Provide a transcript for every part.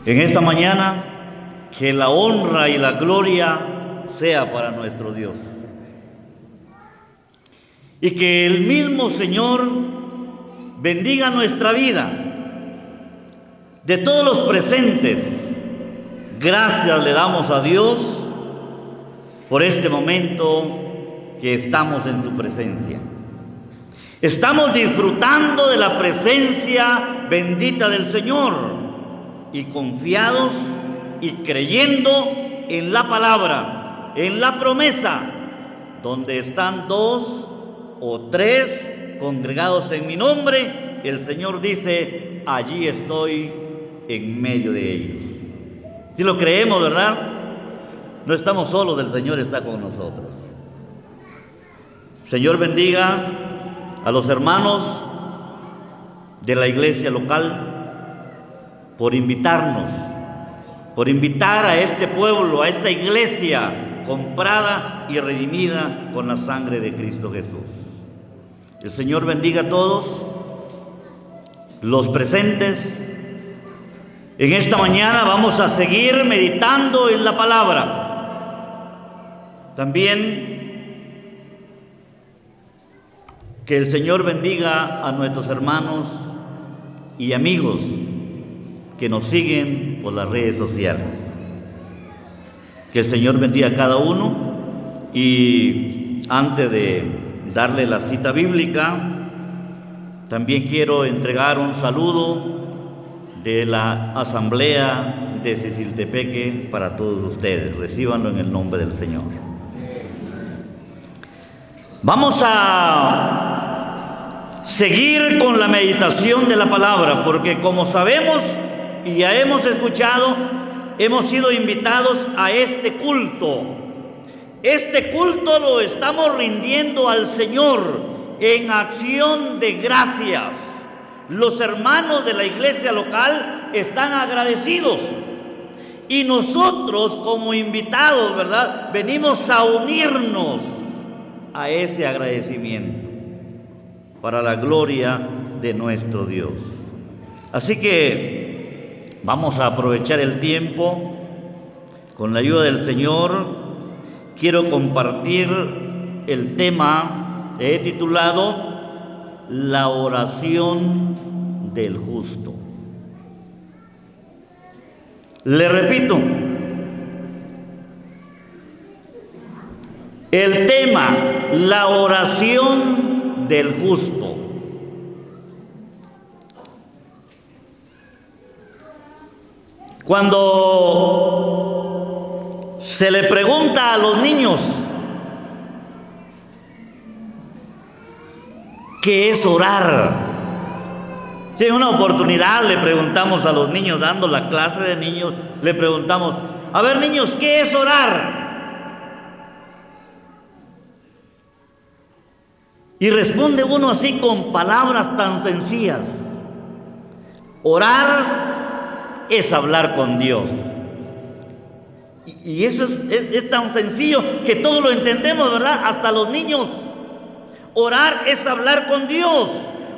En esta mañana, que la honra y la gloria sea para nuestro Dios. Y que el mismo Señor bendiga nuestra vida. De todos los presentes, gracias le damos a Dios por este momento que estamos en su presencia. Estamos disfrutando de la presencia bendita del Señor y confiados y creyendo en la palabra, en la promesa, donde están 2 o 3 congregados en mi nombre, el Señor dice, allí estoy en medio de ellos. Si lo creemos, ¿verdad? No estamos solos, el Señor está con nosotros. Señor bendiga a los hermanos de la iglesia local por invitarnos, por invitar a este pueblo, a esta iglesia comprada y redimida con la sangre de Cristo Jesús. El Señor bendiga a todos los presentes. En esta mañana vamos a seguir meditando en la palabra. También que el Señor bendiga a nuestros hermanos y amigos que nos siguen por las redes sociales. Que el Señor bendiga a cada uno. Y antes de darle la cita bíblica, también quiero entregar un saludo de la Asamblea de Ceciltepeque para todos ustedes. Recíbanlo en el nombre del Señor. Vamos a seguir con la meditación de la palabra, porque como sabemos y ya hemos escuchado, hemos sido invitados a este culto. Este culto lo estamos rindiendo al Señor en acción de gracias. Los hermanos de la iglesia local están agradecidos. Y nosotros como invitados, ¿verdad? Venimos a unirnos a ese agradecimiento para la gloria de nuestro Dios. Así que vamos a aprovechar el tiempo. Con la ayuda del Señor, quiero compartir el tema que he titulado La oración del justo. Le repito, el tema, la oración del justo. Cuando se le pregunta a los niños ¿qué es orar? Si en una oportunidad le preguntamos a los niños, dando la clase de niños, le preguntamos, a ver niños, ¿qué es orar? Y responde uno así con palabras tan sencillas. Orar es hablar con Dios. Y eso es tan sencillo que todos lo entendemos, ¿verdad? Hasta los niños. Orar es hablar con Dios.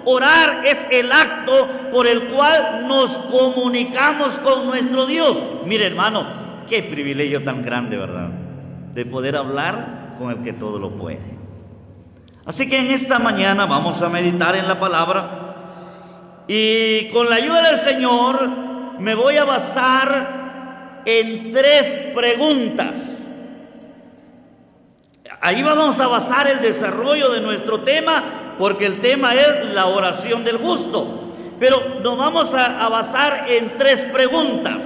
Orar es el acto por el cual nos comunicamos con nuestro Dios. Mire, hermano, qué privilegio tan grande, ¿verdad? De poder hablar con el que todo lo puede. Así que en esta mañana vamos a meditar en la palabra. Y con la ayuda del Señor me voy a basar en 3 preguntas. Ahí vamos a basar el desarrollo de nuestro tema, porque el tema es la oración del justo. Pero nos vamos a basar en 3 preguntas.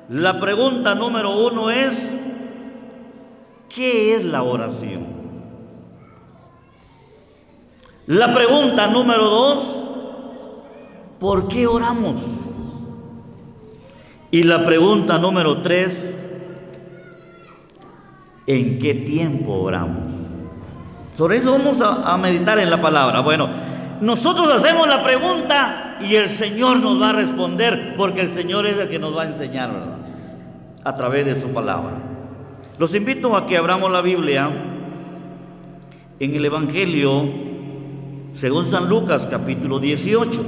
La pregunta número 1 es, ¿qué es la oración? La pregunta número 2, ¿por qué oramos? Y la pregunta número 3, ¿en qué tiempo oramos? Sobre eso vamos a meditar en la palabra. Bueno, nosotros hacemos la pregunta y el Señor nos va a responder, porque el Señor es el que nos va a enseñar, ¿verdad? A través de su palabra. Los invito a que abramos la Biblia en el Evangelio según San Lucas, capítulo 18.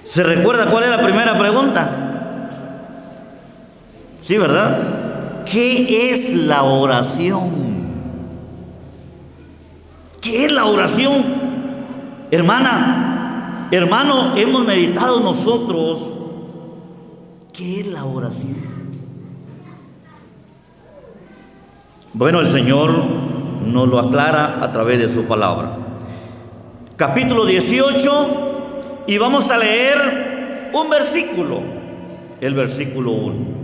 ¿Se recuerda cuál es la primera pregunta? Sí, ¿verdad? ¿Qué es la oración? ¿Qué es la oración? Hermana, hermano, hemos meditado nosotros. ¿Qué es la oración? Bueno, el Señor nos lo aclara a través de su palabra. Capítulo 18, y vamos a leer un versículo, el versículo 1.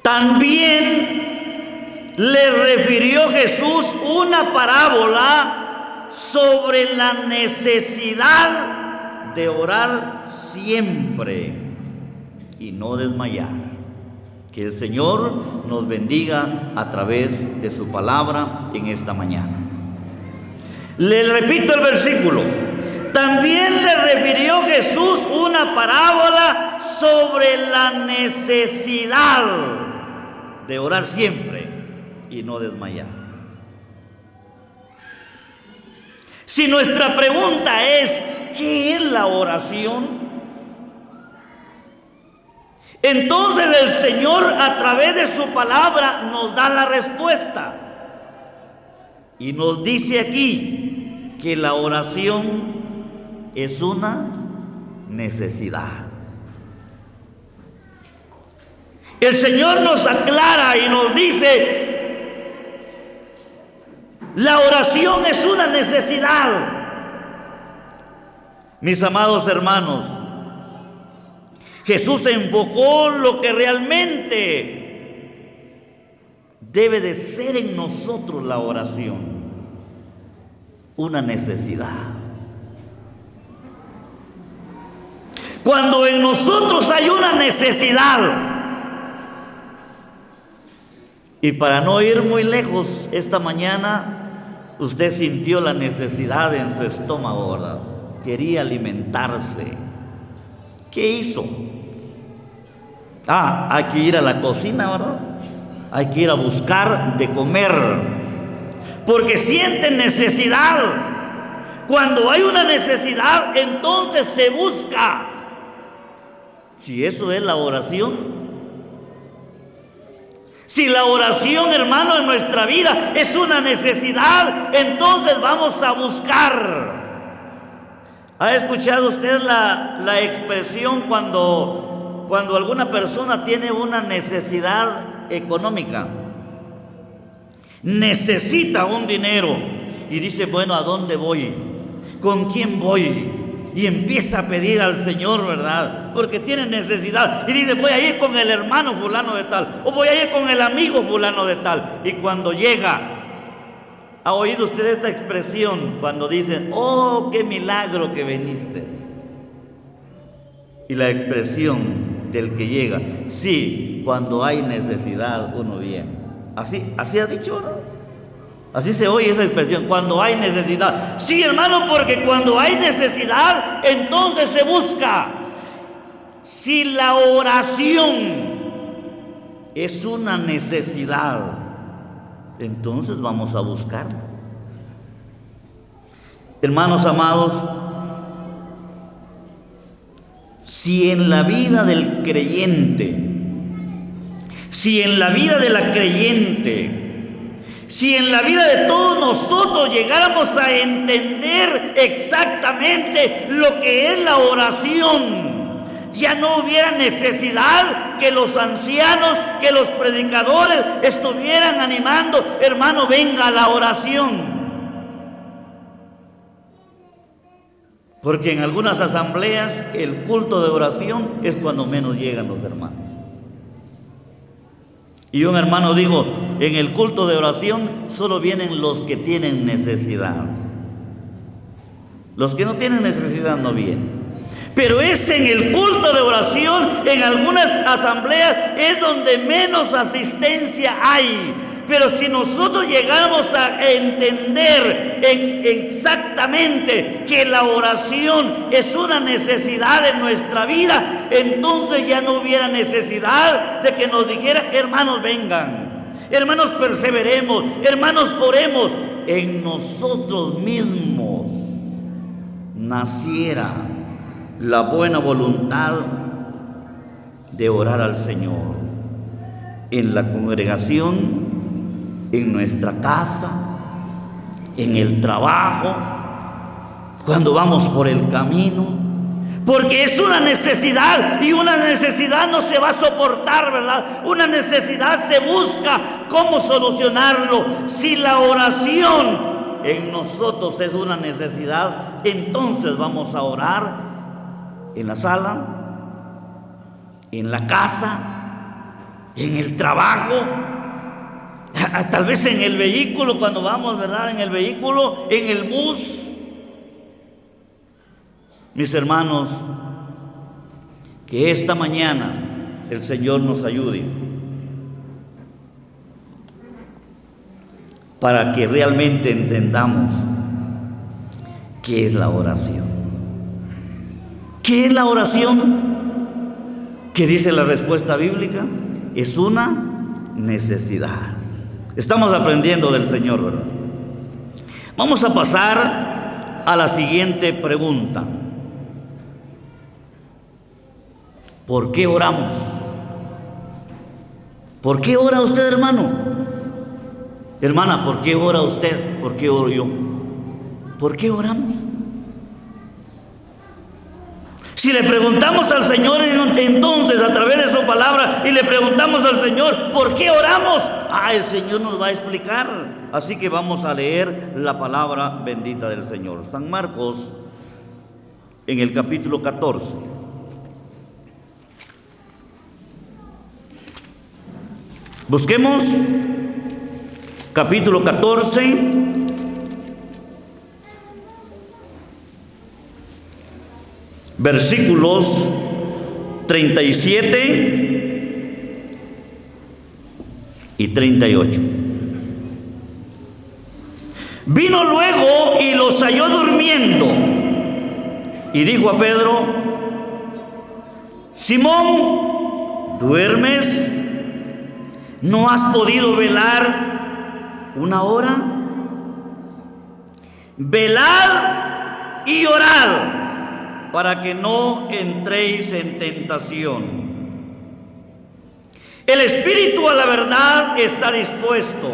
También le refirió Jesús una parábola sobre la necesidad de orar siempre y no desmayar. Que el Señor nos bendiga a través de su palabra en esta mañana. Le repito el versículo. También le refirió Jesús una parábola sobre la necesidad de orar siempre y no desmayar. Si nuestra pregunta es, ¿qué es la oración? Entonces el Señor a través de su palabra nos da la respuesta. Y nos dice aquí que la oración es una necesidad. El Señor nos aclara y nos dice, la oración es una necesidad. Mis amados hermanos, Jesús enfocó lo que realmente debe de ser en nosotros la oración, una necesidad. Cuando en nosotros hay una necesidad, y para no ir muy lejos, esta mañana usted sintió la necesidad en su estómago, ¿verdad? Quería alimentarse. ¿Qué hizo? Hay que ir a la cocina, ¿verdad? Hay que ir a buscar de comer, porque siente necesidad. Cuando hay una necesidad, entonces se busca. Si eso es la oración, si la oración, hermano, en nuestra vida es una necesidad, entonces vamos a buscar. ¿Ha escuchado usted la expresión cuando alguna persona tiene una necesidad económica? Necesita un dinero y dice, bueno, ¿a dónde voy? ¿Con quién voy? Y empieza a pedir al Señor, ¿verdad? Porque tiene necesidad. Y dice, voy a ir con el hermano fulano de tal, o voy a ir con el amigo fulano de tal. Y cuando llega, ¿ha oído usted esta expresión? Cuando dicen, oh, qué milagro que viniste. Y la expresión del que llega, sí, cuando hay necesidad uno viene. Así ha dicho, ¿no? Así se oye esa expresión, cuando hay necesidad. Sí, hermano, porque cuando hay necesidad, entonces se busca. Si la oración es una necesidad, entonces vamos a buscar. Hermanos amados, si en la vida del creyente, si en la vida de la creyente, si en la vida de todos nosotros llegáramos a entender exactamente lo que es la oración, ya no hubiera necesidad que los ancianos, que los predicadores estuvieran animando, hermano, venga a la oración. Porque en algunas asambleas el culto de oración es cuando menos llegan los hermanos. Y un hermano dijo, en el culto de oración solo vienen los que tienen necesidad. Los que no tienen necesidad no vienen. Pero es en el culto de oración, en algunas asambleas, es donde menos asistencia hay. Pero si nosotros llegáramos a entender exactamente que la oración es una necesidad en nuestra vida, entonces ya no hubiera necesidad de que nos dijeran, hermanos, vengan, hermanos, perseveremos, hermanos, oremos. En nosotros mismos naciera la buena voluntad de orar al Señor en la congregación, en nuestra casa, en el trabajo, cuando vamos por el camino, porque es una necesidad, y una necesidad no se va a soportar, ¿verdad? Una necesidad se busca cómo solucionarlo. Si la oración en nosotros es una necesidad, entonces vamos a orar en la sala, en la casa, en el trabajo, tal vez en el vehículo, cuando vamos, ¿verdad? En el vehículo, en el bus. Mis hermanos, que esta mañana el Señor nos ayude para que realmente entendamos qué es la oración. ¿Qué es la oración? ¿Qué dice la respuesta bíblica? Es una necesidad. Estamos aprendiendo del Señor, ¿verdad? Vamos a pasar a la siguiente pregunta. ¿Por qué oramos? ¿Por qué ora usted, hermano? Hermana, ¿por qué ora usted? ¿Por qué oro yo? ¿Por qué oramos? Si le preguntamos al Señor entonces a través de su palabra, y le preguntamos al Señor, ¿por qué oramos? El Señor nos va a explicar. Así que vamos a leer la palabra bendita del Señor. San Marcos, en el capítulo 14. Busquemos capítulo 14, versículos 37 y 38. Vino luego y los halló durmiendo, y dijo a Pedro: Simón, ¿duermes? ¿No has podido velar una hora? Velad y orad para que no entréis en tentación. El espíritu a la verdad está dispuesto,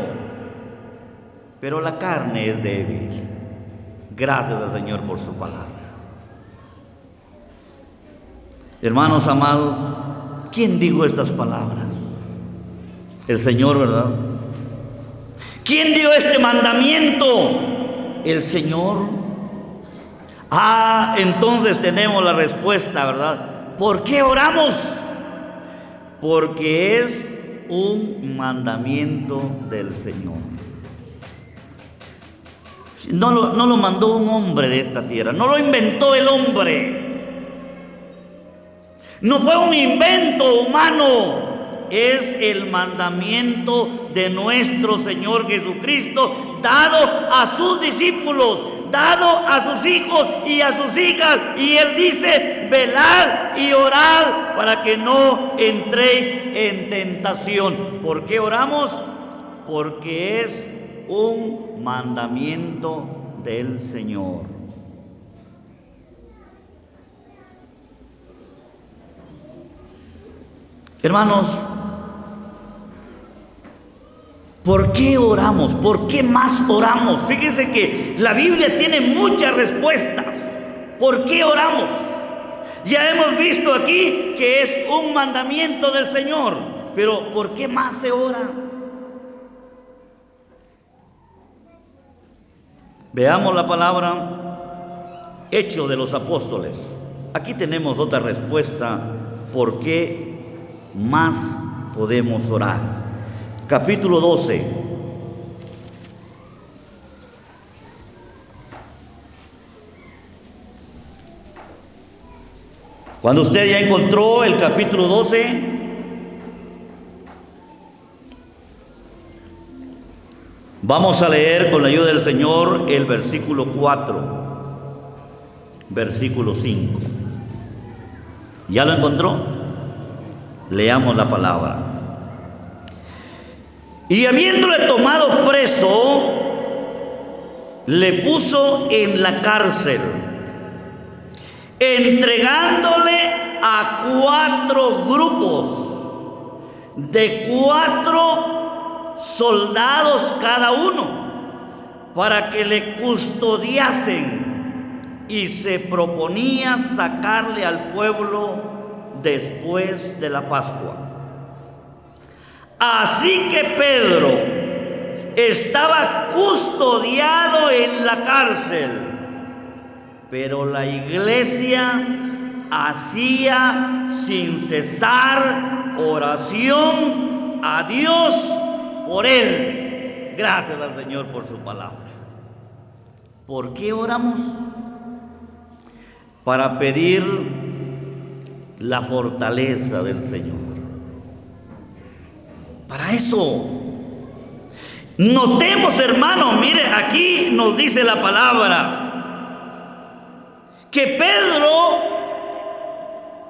pero la carne es débil. Gracias al Señor por su palabra. Hermanos amados, ¿quién dijo estas palabras? El Señor, ¿verdad? ¿Quién dio este mandamiento? El Señor. Entonces tenemos la respuesta, ¿verdad? ¿Por qué oramos? Porque es un mandamiento del Señor. No lo mandó un hombre de esta tierra, no lo inventó el hombre. No fue un invento humano. Es el mandamiento de nuestro Señor Jesucristo, dado a sus discípulos, dado a sus hijos y a sus hijas. Y Él dice: velad y orad para que no entréis en tentación. ¿Por qué oramos? Porque es un mandamiento del Señor. Hermanos, ¿por qué oramos? ¿Por qué más oramos? Fíjese que la Biblia tiene muchas respuestas. ¿Por qué oramos? Ya hemos visto aquí que es un mandamiento del Señor, pero ¿por qué más se ora? Veamos la palabra Hechos de los Apóstoles. Aquí tenemos otra respuesta. ¿Por qué más podemos orar? Capítulo 12. Cuando usted ya encontró el capítulo 12, vamos a leer con la ayuda del Señor el versículo 4, versículo 5. ¿Ya lo encontró? Leamos la palabra. Y habiéndole tomado preso, le puso en la cárcel, entregándole a 4 grupos de 4 soldados cada uno, para que le custodiasen, y se proponía sacarle al pueblo después de la Pascua. Así que Pedro estaba custodiado en la cárcel, pero la iglesia hacía sin cesar oración a Dios por él. Gracias al Señor por su palabra. ¿Por qué oramos? Para pedir la fortaleza del Señor. Para eso. Notemos, hermano, mire, aquí nos dice la palabra que Pedro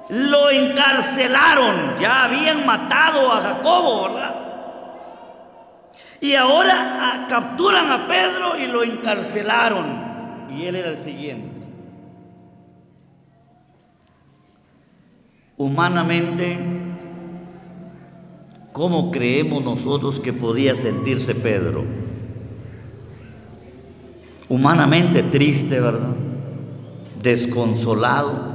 lo encarcelaron. Ya habían matado a Jacobo, ¿verdad? Y ahora capturan a Pedro y lo encarcelaron. Y él era el siguiente. Humanamente, ¿cómo creemos nosotros que podía sentirse Pedro? Humanamente triste, ¿verdad? Desconsolado.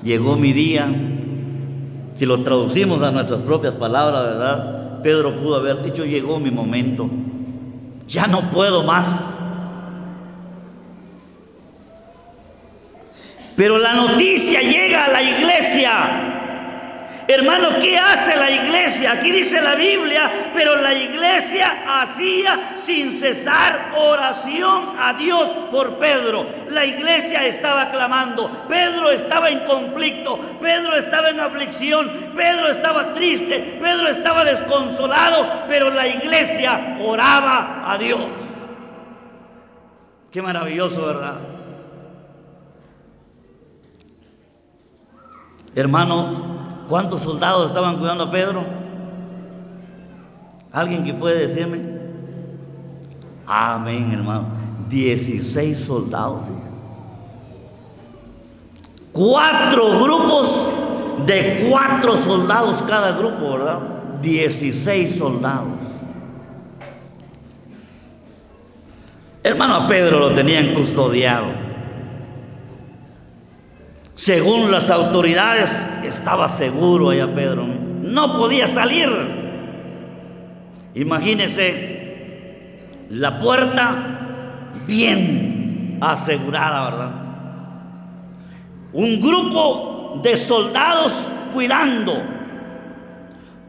Llegó mi día. Si lo traducimos a nuestras propias palabras, ¿verdad? Pedro pudo haber dicho: llegó mi momento, ya no puedo más. Pero la noticia llega a la iglesia. Hermanos, ¿qué hace la iglesia? Aquí dice la Biblia, pero la iglesia hacía sin cesar oración a Dios por Pedro. La iglesia estaba clamando. Pedro estaba en conflicto. Pedro estaba en aflicción. Pedro estaba triste. Pedro estaba desconsolado. Pero la iglesia oraba a Dios. Qué maravilloso, ¿verdad? Hermano, ¿cuántos soldados estaban cuidando a Pedro? ¿Alguien que puede decirme? Amén, hermano. 16 soldados. 4 grupos de 4 soldados cada grupo, ¿verdad? 16 soldados. Hermano, a Pedro lo tenían custodiado. Según las autoridades, estaba seguro allá Pedro. No podía salir. Imagínese, la puerta bien asegurada, ¿verdad? Un grupo de soldados cuidando.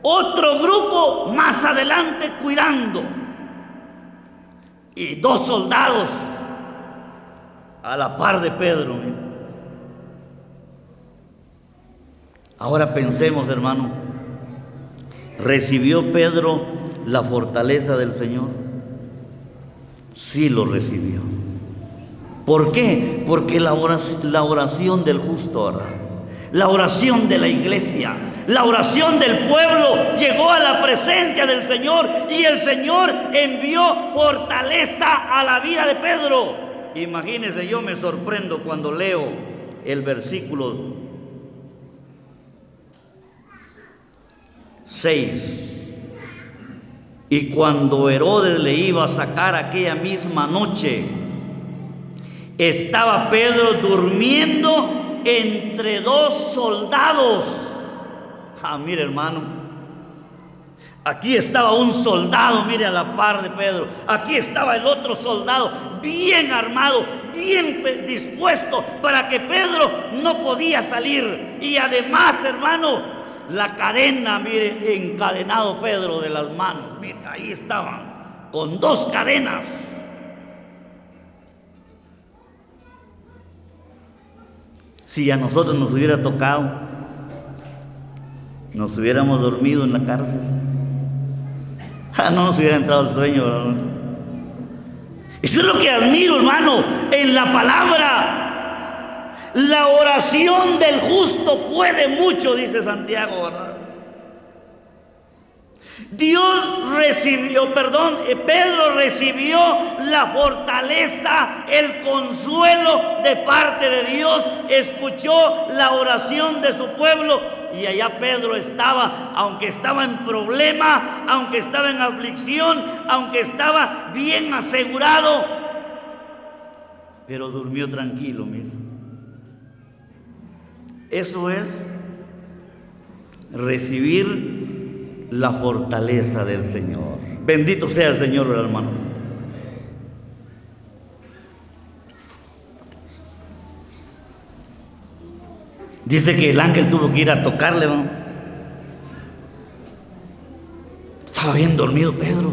Otro grupo más adelante cuidando. Y 2 soldados a la par de Pedro. Ahora pensemos, hermano, ¿recibió Pedro la fortaleza del Señor? Sí lo recibió. ¿Por qué? Porque la oración del justo, ¿verdad? La oración de la iglesia, la oración del pueblo llegó a la presencia del Señor, y el Señor envió fortaleza a la vida de Pedro. Imagínense, yo me sorprendo cuando leo el versículo 6. Y cuando Herodes le iba a sacar aquella misma noche, estaba Pedro durmiendo entre 2 soldados. Mire, hermano, aquí estaba un soldado, mire, a la par de Pedro. Aquí estaba el otro soldado, bien armado, bien dispuesto, para que Pedro no podía salir. Y además, hermano, la cadena, mire, encadenado Pedro de las manos. Mire, ahí estaban, con 2 cadenas. Si a nosotros nos hubiera tocado, nos hubiéramos dormido en la cárcel. No nos hubiera entrado el sueño, ¿verdad? Eso es lo que admiro, hermano, en la palabra. La oración del justo puede mucho, dice Santiago, ¿verdad? Pedro recibió la fortaleza, el consuelo de parte de Dios, escuchó la oración de su pueblo y allá Pedro estaba, aunque estaba en problema, aunque estaba en aflicción, aunque estaba bien asegurado, pero durmió tranquilo, mire. Eso es recibir la fortaleza del Señor. Bendito sea el Señor, hermano. Dice que el ángel tuvo que ir a tocarle, ¿no? Estaba bien dormido Pedro.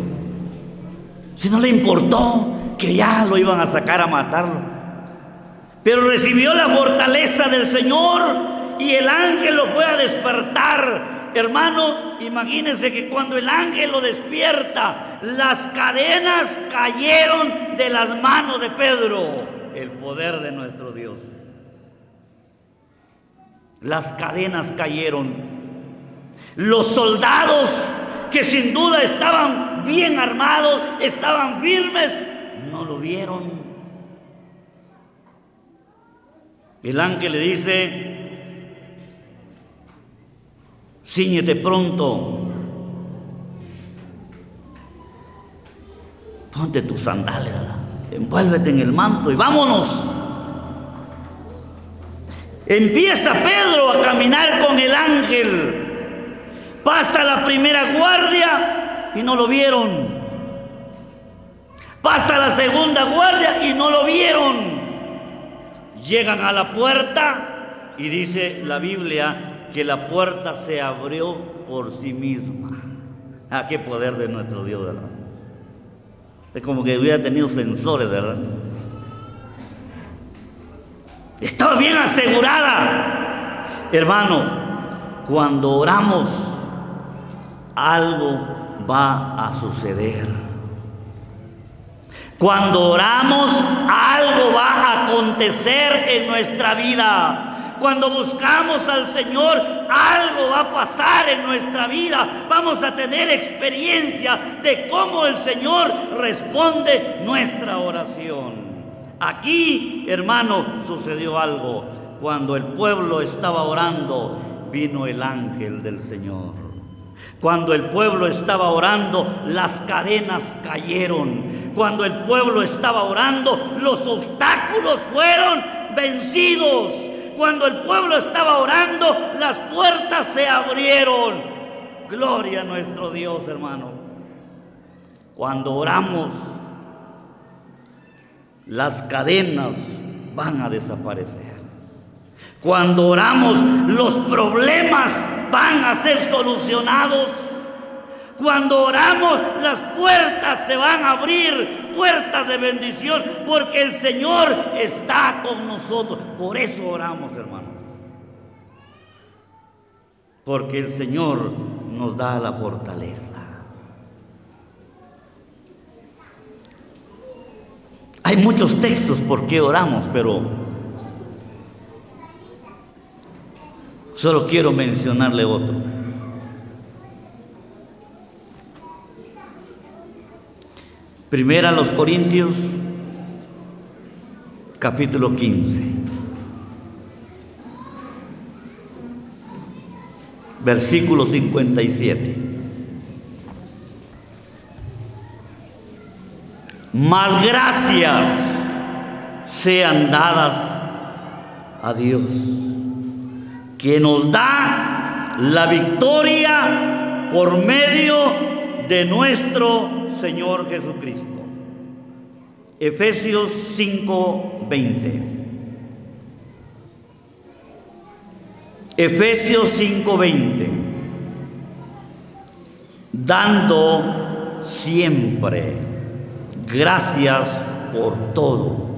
Si no le importó que ya lo iban a sacar a matarlo, pero recibió la fortaleza del Señor y el ángel lo fue a despertar. Hermano, imagínense que cuando el ángel lo despierta, las cadenas cayeron de las manos de Pedro. El poder de nuestro Dios. Las cadenas cayeron. Los soldados, que sin duda estaban bien armados, estaban firmes, no lo vieron. El ángel le dice: cíñete pronto, ponte tus sandalias, envuélvete en el manto y vámonos. Empieza Pedro a caminar con el ángel. Pasa la primera guardia y no lo vieron. Pasa la segunda guardia y no lo vieron. Llegan a la puerta y dice la Biblia que la puerta se abrió por sí misma. Ah, qué poder de nuestro Dios, ¿verdad? Es como que hubiera tenido sensores, ¿verdad? Estaba bien asegurada. Hermano, cuando oramos, algo va a suceder. Cuando oramos, algo va a acontecer en nuestra vida. Cuando buscamos al Señor, algo va a pasar en nuestra vida. Vamos a tener experiencia de cómo el Señor responde nuestra oración. Aquí, hermano, sucedió algo. Cuando el pueblo estaba orando, vino el ángel del Señor. Cuando el pueblo estaba orando, las cadenas cayeron. Cuando el pueblo estaba orando, los obstáculos fueron vencidos. Cuando el pueblo estaba orando, las puertas se abrieron. Gloria a nuestro Dios, hermano. Cuando oramos, las cadenas van a desaparecer. Cuando oramos, los problemas van a ser solucionados. Cuando oramos, las puertas se van a abrir, puertas de bendición, porque el Señor está con nosotros. Por eso oramos, hermanos. Porque el Señor nos da la fortaleza. Hay muchos textos por qué oramos, pero solo quiero mencionarle otro. Primera a los Corintios, capítulo 15, versículo 57. Mas gracias sean dadas a Dios, que nos da la victoria por medio de nuestro Señor Jesucristo. Efesios 5:20. Efesios 5:20. Dando siempre gracias por todo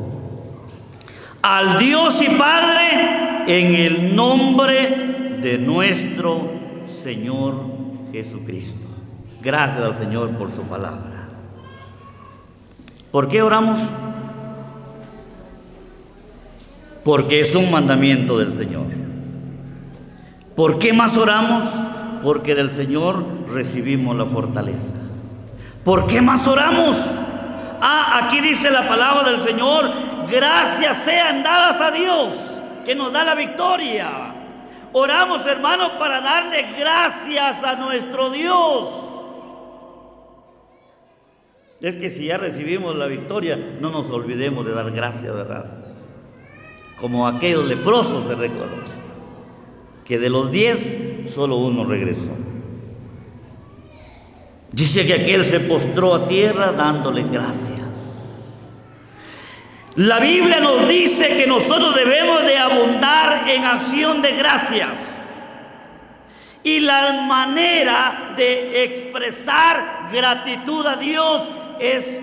al Dios y Padre en el nombre de nuestro Señor Jesucristo. Gracias al Señor por su palabra. ¿Por qué oramos? Porque es un mandamiento del Señor. ¿Por qué más oramos? porque del Señor recibimos la fortaleza. ¿Por qué más oramos? Aquí dice la palabra del Señor: gracias sean dadas a Dios, que nos da la victoria. Oramos, hermanos, para darle gracias a nuestro Dios. Es que si ya recibimos la victoria, no nos olvidemos de dar gracias, ¿verdad? Como aquellos leprosos se recordó, que de los 10, solo uno regresó. Dice que aquel se postró a tierra dándole gracias. La Biblia nos dice que nosotros debemos de abundar en acción de gracias. Y la manera de expresar gratitud a Dios es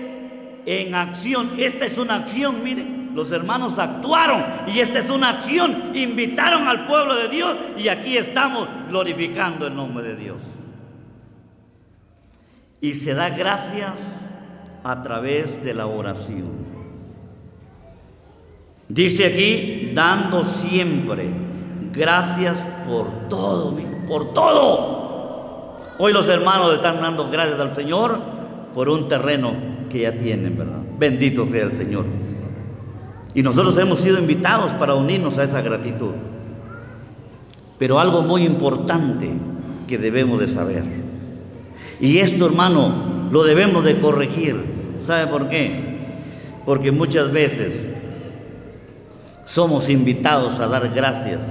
en acción. Esta es una acción, miren, los hermanos actuaron y esta es una acción. Invitaron al pueblo de Dios y aquí estamos glorificando el nombre de Dios. Y se da gracias a través de la oración. Dice aquí: dando siempre gracias por todo, por todo. Hoy los hermanos están dando gracias al Señor por un terreno que ya tienen, ¿verdad? Bendito sea el Señor. Y nosotros hemos sido invitados para unirnos a esa gratitud. Pero algo muy importante que debemos de saber, y esto, hermano, lo debemos de corregir. ¿Sabe por qué? Porque muchas veces somos invitados a dar gracias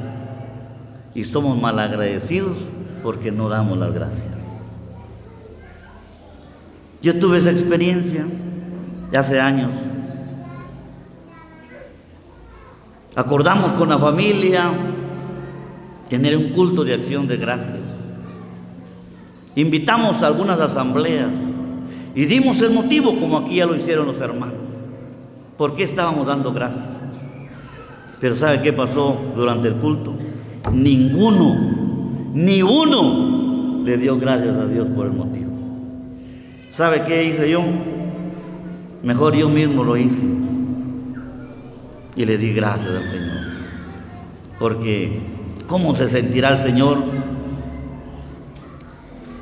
y somos malagradecidos porque no damos las gracias. Yo tuve esa experiencia hace años. Acordamos con la familia tener un culto de acción de gracias. Invitamos a algunas asambleas y dimos el motivo, como aquí ya lo hicieron los hermanos, por qué estábamos dando gracias. Pero ¿sabe qué pasó durante el culto? Ni uno le dio gracias a Dios por el motivo. ¿Sabe qué hice yo? Mejor yo mismo lo hice y le di gracias al Señor. Porque ¿cómo se sentirá el Señor?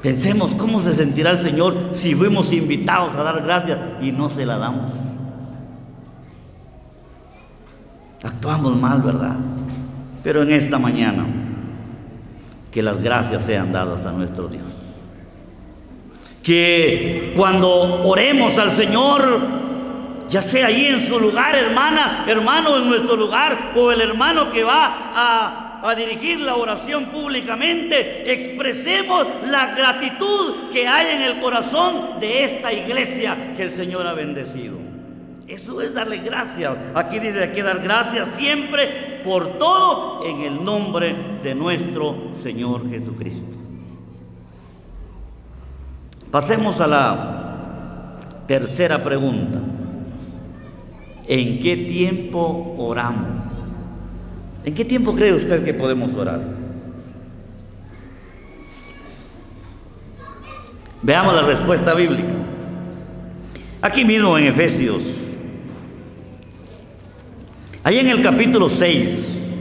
Pensemos, ¿cómo se sentirá el Señor si fuimos invitados a dar gracias y no se la damos? Actuamos mal, ¿verdad? Pero en esta mañana, que las gracias sean dadas a nuestro Dios. Que cuando oremos al Señor, ya sea ahí en su lugar, hermana, hermano, en nuestro lugar, o el hermano que va a dirigir la oración públicamente, expresemos la gratitud que hay en el corazón de esta iglesia que el Señor ha bendecido. Eso es darle gracias. Aquí dice: hay que dar gracias siempre por todo en el nombre de nuestro Señor Jesucristo. Pasemos a la tercera pregunta: ¿en qué tiempo oramos? ¿En qué tiempo cree usted que podemos orar? Veamos la respuesta bíblica. Aquí mismo en Efesios, ahí en el capítulo 6,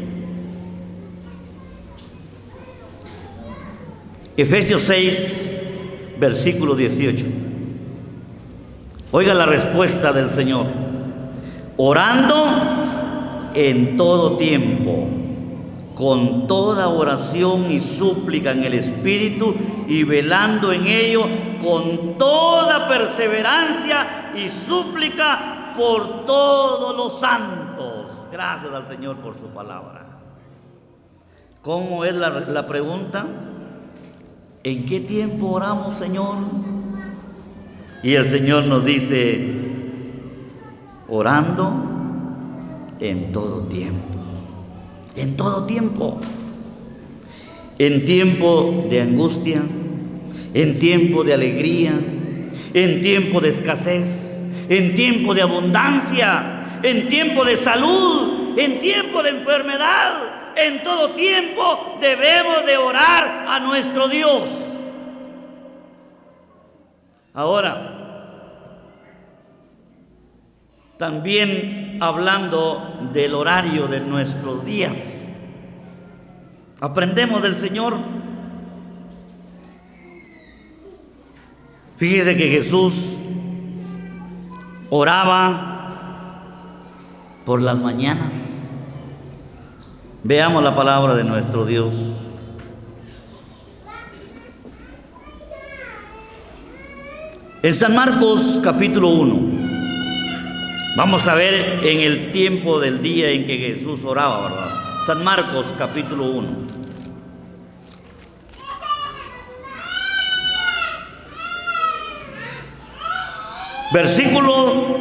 Efesios 6, versículo 18. Oiga la respuesta del Señor: orando en todo tiempo, con toda oración y súplica en el Espíritu, y velando en ello con toda perseverancia y súplica por todos los santos. Gracias al Señor por su palabra. ¿Cómo es la pregunta? ¿En qué tiempo oramos, Señor? Y el Señor nos dice: orando en todo tiempo. En todo tiempo. En tiempo de angustia, en tiempo de alegría, en tiempo de escasez, en tiempo de abundancia, en tiempo de salud, en tiempo de enfermedad. En todo tiempo debemos de orar a nuestro Dios. Ahora, también hablando del horario de nuestros días, aprendemos del Señor Fíjese que Jesús oraba por las mañanas. Veamos la palabra de nuestro Dios. En San Marcos capítulo 1, vamos a ver en el tiempo del día en que Jesús oraba, ¿verdad? San Marcos capítulo 1. Versículo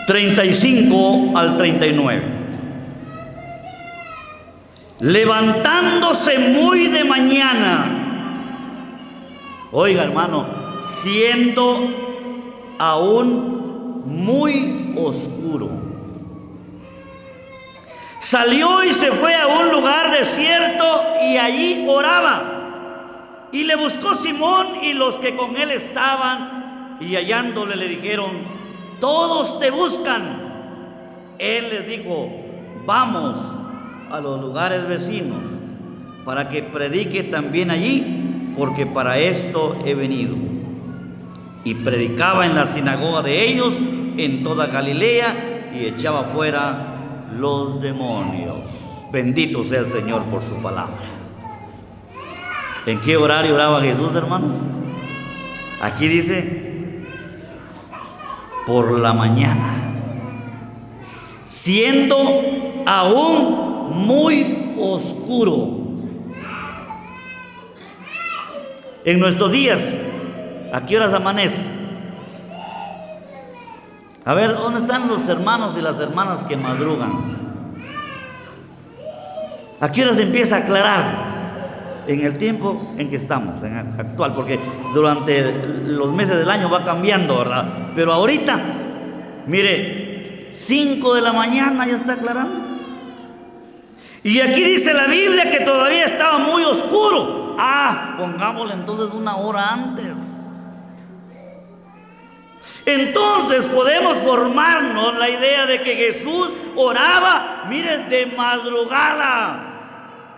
35 al 39. Levantándose muy de mañana, oiga hermano, siendo aún muy oscuro, salió y se fue a un lugar desierto y allí oraba. Y le buscó Simón y los que con él estaban, y hallándole le dijeron: todos te buscan. Él les dijo: vamos a los lugares vecinos, para que predique también allí, porque para esto he venido. Y predicaba en la sinagoga de ellos en toda Galilea, y echaba fuera los demonios. Bendito sea el Señor por su palabra. ¿En qué horario oraba Jesús, hermanos? Aquí dice: por la mañana, siendo aún muy oscuro. En nuestros días, ¿a qué horas amanece? A ver, ¿dónde están los hermanos y las hermanas que madrugan? ¿A qué horas empieza a aclarar? En el tiempo en que estamos, en el actual, porque durante los meses del año va cambiando, ¿verdad? Pero ahorita, mire, 5 de la mañana ya está aclarando. Y aquí dice la Biblia que todavía estaba muy oscuro. Pongámosle entonces 1 hora antes. Entonces podemos formarnos la idea de que Jesús oraba, miren, de madrugada.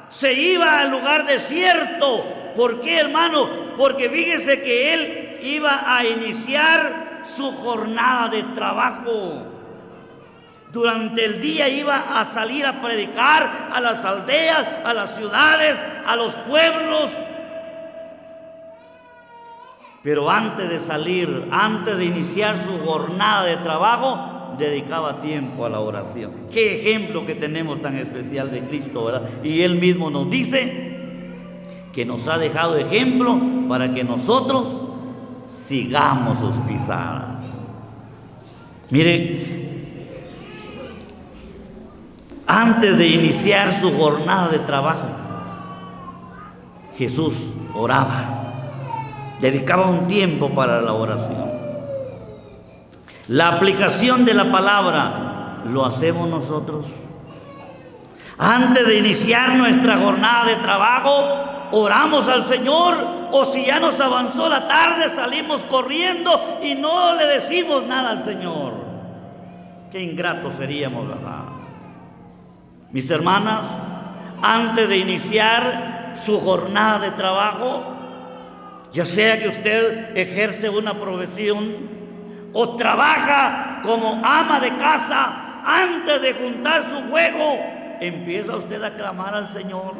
Se iba al lugar desierto. ¿Por qué, hermano? Porque fíjese que él iba a iniciar su jornada de trabajo. Durante el día iba a salir a predicar a las aldeas, a las ciudades, a los pueblos. Pero antes de salir, antes de iniciar su jornada de trabajo, dedicaba tiempo a la oración. Qué ejemplo que tenemos tan especial de Cristo, ¿verdad? Y Él mismo nos dice que nos ha dejado ejemplo para que nosotros sigamos sus pisadas. Mire, antes de iniciar su jornada de trabajo, Jesús oraba, dedicaba un tiempo para la oración. La aplicación de la palabra lo hacemos nosotros. Antes de iniciar nuestra jornada de trabajo, oramos al Señor, o si ya nos avanzó la tarde, salimos corriendo y no le decimos nada al Señor. Qué ingratos seríamos, ¿verdad? Mis hermanas, antes de iniciar su jornada de trabajo, ya sea que usted ejerce una profesión o trabaja como ama de casa, antes de juntar su juego, empieza usted a clamar al Señor.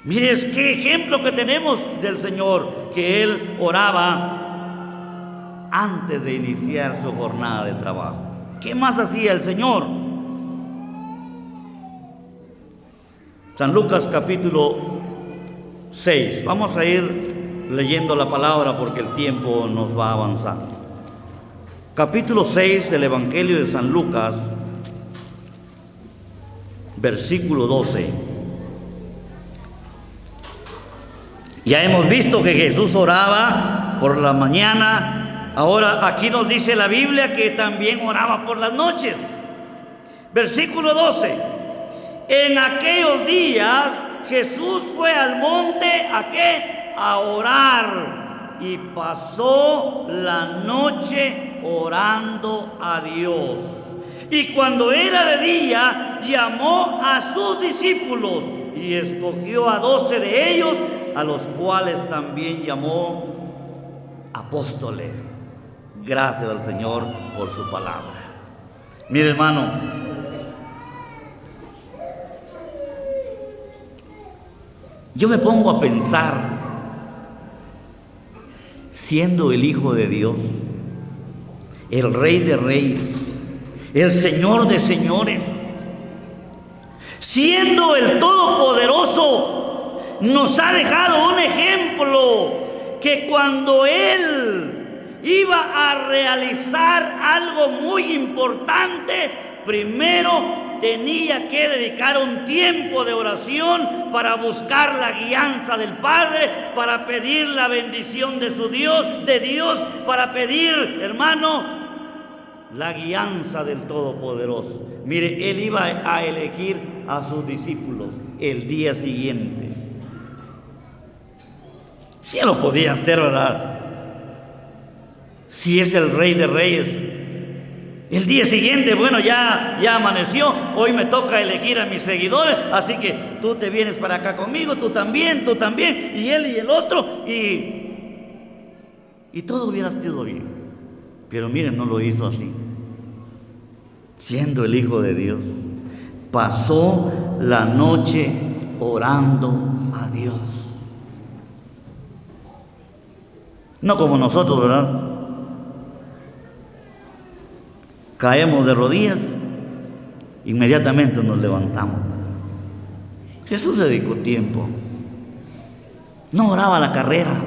Mire, qué ejemplo que tenemos del Señor, que Él oraba antes de iniciar su jornada de trabajo. ¿Qué más hacía el Señor? San Lucas capítulo 6. Vamos a ir leyendo la palabra porque el tiempo nos va avanzando. Capítulo 6 del Evangelio de San Lucas, versículo 12. Ya hemos visto que Jesús oraba por la mañana. Ahora aquí nos dice la Biblia que también oraba por las noches. Versículo 12. En aquellos días Jesús fue al monte, ¿a qué? A orar, y pasó la noche orando a Dios. Y cuando era de día, llamó a sus discípulos y escogió a 12 de ellos, a los cuales también llamó apóstoles. Gracias al Señor por su palabra. Mire, hermano, yo me pongo a pensar, siendo el Hijo de Dios, el Rey de Reyes, el Señor de Señores, siendo el Todopoderoso, nos ha dejado un ejemplo que cuando Él iba a realizar algo muy importante, primero tenía que dedicar un tiempo de oración para buscar la guianza del Padre, para pedir la bendición de Dios, para pedir, hermano, la guianza del Todopoderoso. Mire, Él iba a elegir a sus discípulos el día siguiente. Si Él lo podía hacer, ¿verdad? Si es el Rey de Reyes. El día siguiente, bueno, ya amaneció, hoy me toca elegir a mis seguidores, así que tú te vienes para acá conmigo, tú también, y él y el otro, y todo hubiera sido bien. Pero miren, no lo hizo así. Siendo el Hijo de Dios, pasó la noche orando a Dios. No como nosotros, ¿verdad? Caemos de rodillas, inmediatamente nos levantamos. Jesús dedicó tiempo. No oraba a la carrera.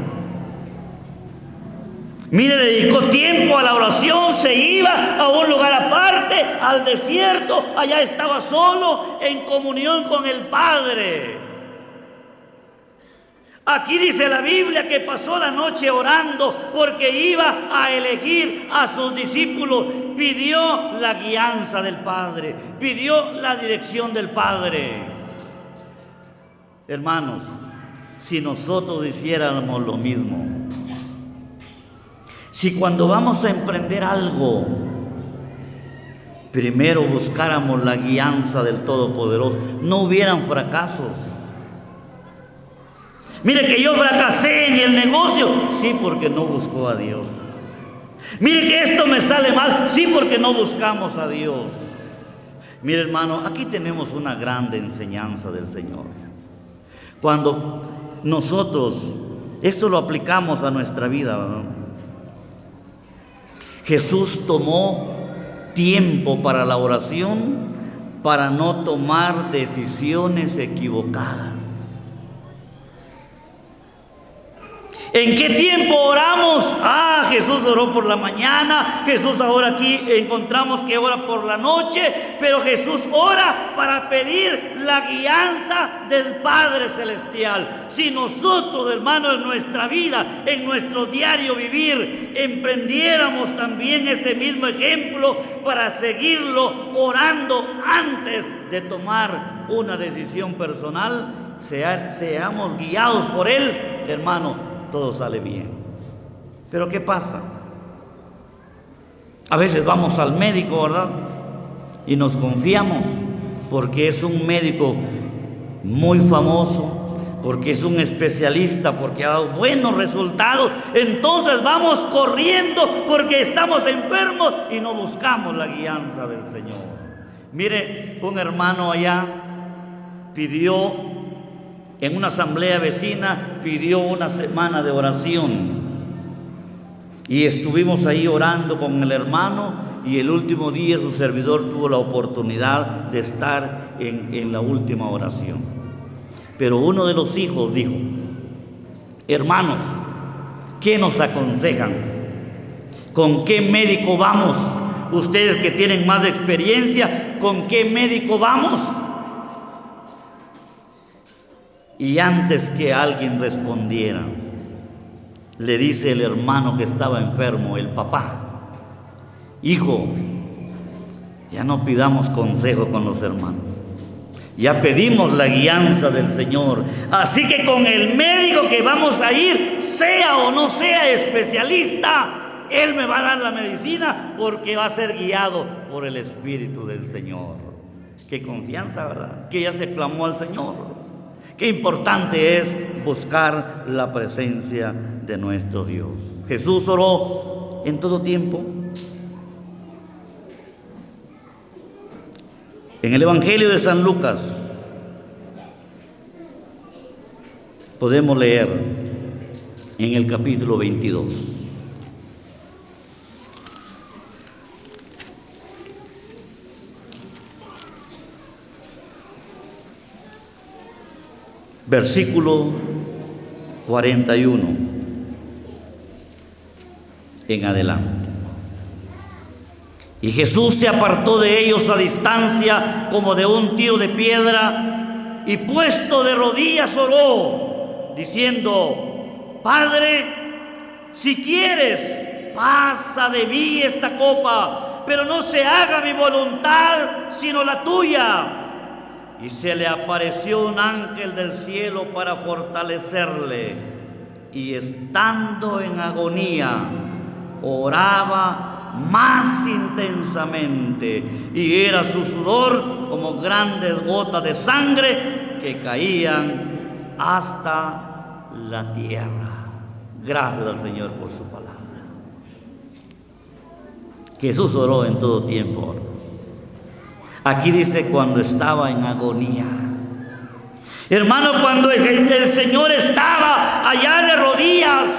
Mire, dedicó tiempo a la oración, se iba a un lugar aparte, al desierto, allá estaba solo en comunión con el Padre. Aquí dice la Biblia que pasó la noche orando porque iba a elegir a sus discípulos. Pidió la guianza del Padre, pidió la dirección del Padre. Hermanos, si nosotros hiciéramos lo mismo, si cuando vamos a emprender algo, primero buscáramos la guianza del Todopoderoso, no hubieran fracasos. Mire que yo fracasé en el negocio, sí, porque no buscó a Dios. Mire que esto me sale mal, sí, porque no buscamos a Dios. Mire, hermano, aquí tenemos una grande enseñanza del Señor. Cuando nosotros esto lo aplicamos a nuestra vida, ¿verdad? Jesús tomó tiempo para la oración para no tomar decisiones equivocadas. ¿En qué tiempo oramos? Jesús oró por la mañana, Jesús ahora aquí encontramos que ora por la noche, pero Jesús ora para pedir la guianza del Padre Celestial. Si nosotros, hermanos, en nuestra vida, en nuestro diario vivir, emprendiéramos también ese mismo ejemplo para seguirlo orando antes de tomar una decisión personal, seamos guiados por Él, hermano, todo sale bien. Pero ¿qué pasa? A veces vamos al médico, ¿verdad? Y nos confiamos porque es un médico muy famoso, porque es un especialista, porque ha dado buenos resultados. Entonces vamos corriendo porque estamos enfermos y no buscamos la guianza del Señor. Mire, un hermano allá pidió, en una asamblea vecina, pidió una semana de oración. Y estuvimos ahí orando con el hermano, y el último día su servidor tuvo la oportunidad de estar en la última oración. Pero uno de los hijos dijo: hermanos, ¿qué nos aconsejan? ¿Con qué médico vamos? Ustedes que tienen más experiencia, ¿con qué médico vamos? Y antes que alguien respondiera, le dice el hermano que estaba enfermo, el papá: hijo, ya no pidamos consejo con los hermanos, ya pedimos la guianza del Señor. Así que con el médico que vamos a ir, sea o no sea especialista, Él me va a dar la medicina porque va a ser guiado por el Espíritu del Señor. Qué confianza, ¿verdad? Que ya se clamó al Señor. Qué importante es buscar la presencia de nuestro Dios. Jesús oró en todo tiempo. En el Evangelio de San Lucas podemos leer en el capítulo 22. Versículo 41 en adelante. Y Jesús se apartó de ellos a distancia como de un tiro de piedra, y puesto de rodillas oró, diciendo: Padre, si quieres, pasa de mí esta copa, pero no se haga mi voluntad sino la tuya. Y se le apareció un ángel del cielo para fortalecerle, y estando en agonía, oraba más intensamente, y era su sudor como grandes gotas de sangre que caían hasta la tierra. Gracias al Señor por su palabra. Jesús oró en todo tiempo. Aquí dice cuando estaba en agonía. Hermano, cuando el Señor estaba allá de rodillas,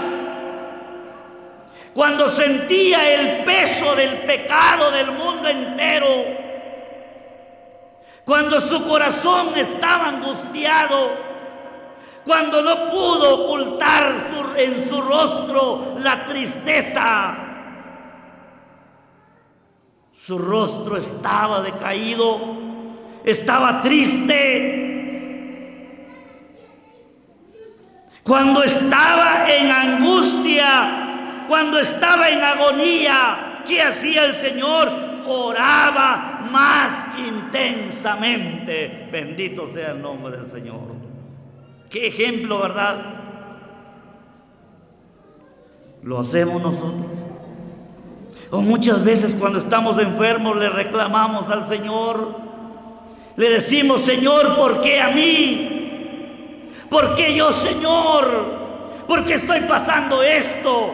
cuando sentía el peso del pecado del mundo entero, cuando su corazón estaba angustiado, cuando no pudo ocultar en su rostro la tristeza, su rostro estaba decaído, estaba triste. Cuando estaba en angustia, cuando estaba en agonía, ¿qué hacía el Señor? Oraba más intensamente. Bendito sea el nombre del Señor. Qué ejemplo, ¿verdad? Lo hacemos nosotros. O muchas veces cuando estamos enfermos le reclamamos al Señor. Le decimos: Señor, ¿por qué a mí? ¿Por qué yo, Señor? ¿Por qué estoy pasando esto?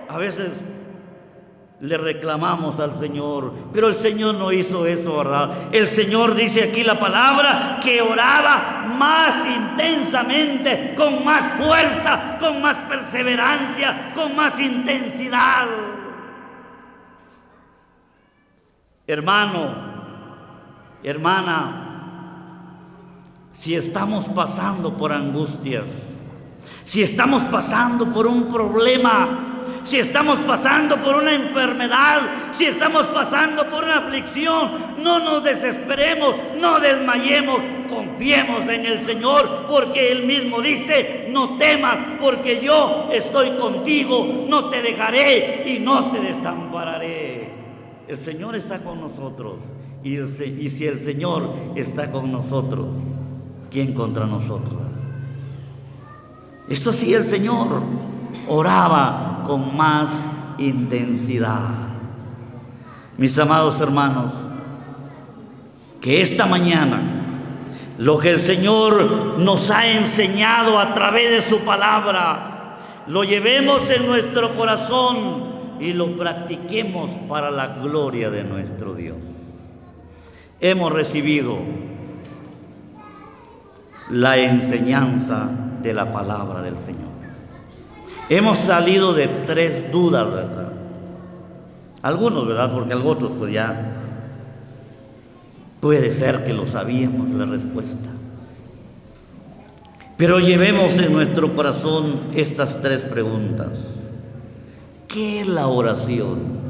A veces le reclamamos al Señor, pero el Señor no hizo eso, ¿verdad? El Señor dice aquí la palabra que oraba más intensamente, con más fuerza, con más perseverancia, con más intensidad. Hermano, hermana, si estamos pasando por angustias, si estamos pasando por un problema, si estamos pasando por una enfermedad, si estamos pasando por una aflicción, no nos desesperemos, no desmayemos, confiemos en el Señor, porque Él mismo dice: no temas, porque yo estoy contigo, no te dejaré y no te desampararé. El Señor está con nosotros, y si el Señor está con nosotros, ¿quién contra nosotros? Eso sí, el Señor oraba con más intensidad. Mis amados hermanos, que esta mañana lo que el Señor nos ha enseñado a través de su palabra lo llevemos en nuestro corazón y lo practiquemos para la gloria de nuestro Dios. Hemos recibido la enseñanza de la palabra del Señor. Hemos salido de 3 dudas, ¿verdad? Algunos, ¿verdad? Porque otros pues ya puede ser que lo sabíamos la respuesta. Pero llevemos en nuestro corazón estas 3 preguntas. ¿Qué es la oración?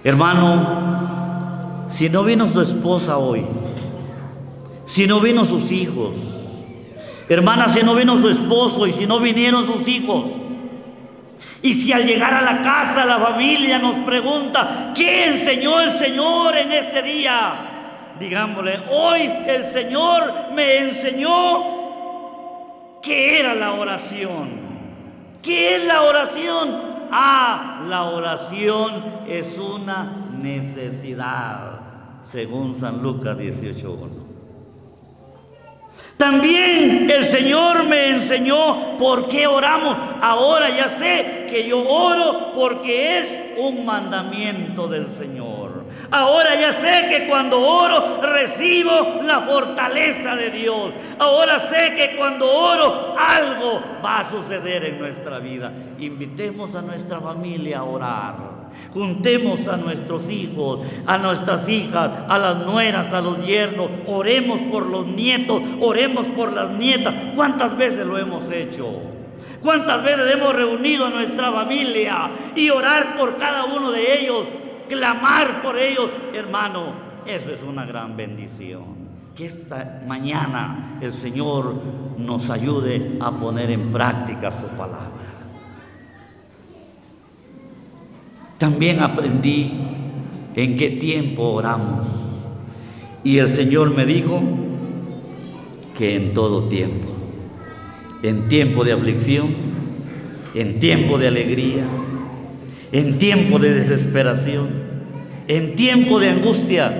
Hermano, si no vino su esposa hoy, si no vino sus hijos, hermana, si no vino su esposo y si no vinieron sus hijos, y si al llegar a la casa la familia nos pregunta: ¿qué enseñó el Señor en este día? Digámosle: hoy el Señor me enseñó qué era la oración. ¿Qué es la oración? La oración es una necesidad, según San Lucas 18:1. También el Señor me enseñó por qué oramos. Ahora ya sé que yo oro porque es un mandamiento del Señor. Ahora ya sé que cuando oro recibo la fortaleza de Dios. Ahora sé que cuando oro algo va a suceder en nuestra vida. Invitemos a nuestra familia a orar. Juntemos a nuestros hijos, a nuestras hijas, a las nueras, a los yernos. Oremos por los nietos, oremos por las nietas. ¿Cuántas veces lo hemos hecho? ¿Cuántas veces hemos reunido a nuestra familia y orar por cada uno de ellos? Clamar por ellos, hermano, eso es una gran bendición. Que esta mañana el Señor nos ayude a poner en práctica su palabra. También aprendí en qué tiempo oramos. Y el Señor me dijo que en todo tiempo. En tiempo de aflicción, en tiempo de alegría, en tiempo de desesperación, en tiempo de angustia,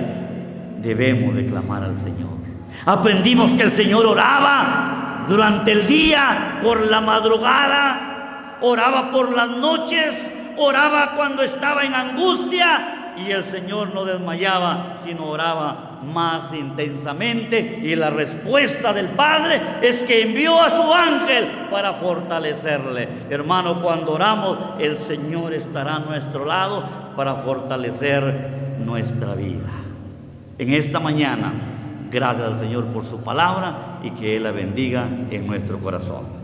debemos de clamar al Señor. Aprendimos que el Señor oraba durante el día, por la madrugada, oraba por las noches, oraba cuando estaba en angustia, y el Señor no desmayaba, sino oraba más intensamente. Y la respuesta del Padre es que envió a su ángel para fortalecerle. Hermano, cuando oramos, el Señor estará a nuestro lado para fortalecer nuestra vida. En esta mañana, gracias al Señor por su palabra y que Él la bendiga en nuestro corazón.